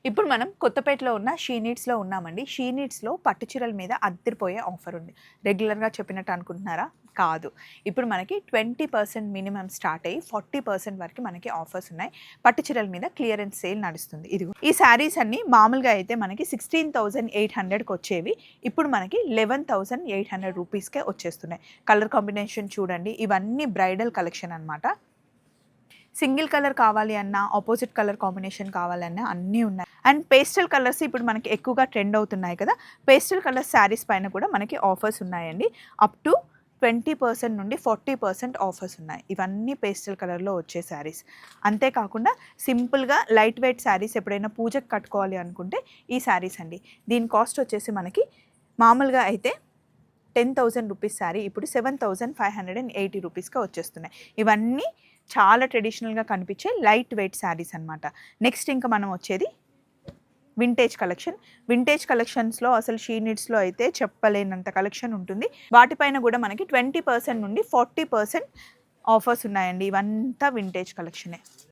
ఇప్పుడు మనం కొత్తపేటలో ఉన్న షీ నీడ్స్‌లో ఉన్నామండి. షీ నీడ్స్‌లో పట్టు చీరల మీద అద్దిరిపోయే ఆఫర్ ఉంది. రెగ్యులర్‌గా చెప్పినట్టు అనుకుంటున్నారా? కాదు. ఇప్పుడు మనకి 20% మినిమమ్ స్టార్ట్ అయ్యి 40% వరకు మనకి ఆఫర్స్ ఉన్నాయి. పట్టు చీరల మీద క్లియరెన్స్ సేల్ నడుస్తుంది. ఇదిగో ఈ శారీస్ అన్నీ మామూలుగా అయితే మనకి 16,800కి వచ్చేవి. ఇప్పుడు మనకి 11,800 రూపీస్‌కే వచ్చేస్తున్నాయి. కలర్ కాంబినేషన్ చూడండి. ఇవన్నీ బ్రైడల్ కలెక్షన్ అన్నమాట. సింగిల్ కలర్ కావాలి అన్నా, ఆపోజిట్ కలర్ కాంబినేషన్ కావాలన్నా అన్నీ ఉన్నాయి. అండ్ పేస్టల్ కలర్స్ ఇప్పుడు మనకి ఎక్కువగా ట్రెండ్ అవుతున్నాయి కదా! పేస్టల్ కలర్ శారీస్ పైన కూడా మనకి ఆఫర్స్ ఉన్నాయండి. అప్ టు 20% నుండి 40% ఆఫర్స్ ఉన్నాయి. ఇవన్నీ పేస్టల్ కలర్‌లో వచ్చే శారీస్. అంతేకాకుండా సింపుల్‌గా లైట్ వెయిట్ శారీస్ ఎప్పుడైనా పూజకి కట్టుకోవాలి అనుకుంటే ఈ శారీస్ అండి. దీని కాస్ట్ వచ్చేసి మనకి మామూలుగా అయితే 10,000 రూపీస్ శారీ ఇప్పుడు 7,580 రూపీస్‌కి వచ్చేస్తున్నాయి. ఇవన్నీ చాలా ట్రెడిషనల్‌గా కనిపించే లైట్ వెయిట్ శారీస్ అన్నమాట. నెక్స్ట్ ఇంకా మనం వచ్చేది వింటేజ్ కలెక్షన్. వింటేజ్ కలెక్షన్స్‌లో అసలు షీ నీడ్స్‌లో అయితే చెప్పలేనంత కలెక్షన్ ఉంటుంది. వాటిపైన కూడా మనకి 20% నుండి 40% ఆఫర్స్ ఉన్నాయండి. ఇవంతా వింటేజ్ కలెక్షనే.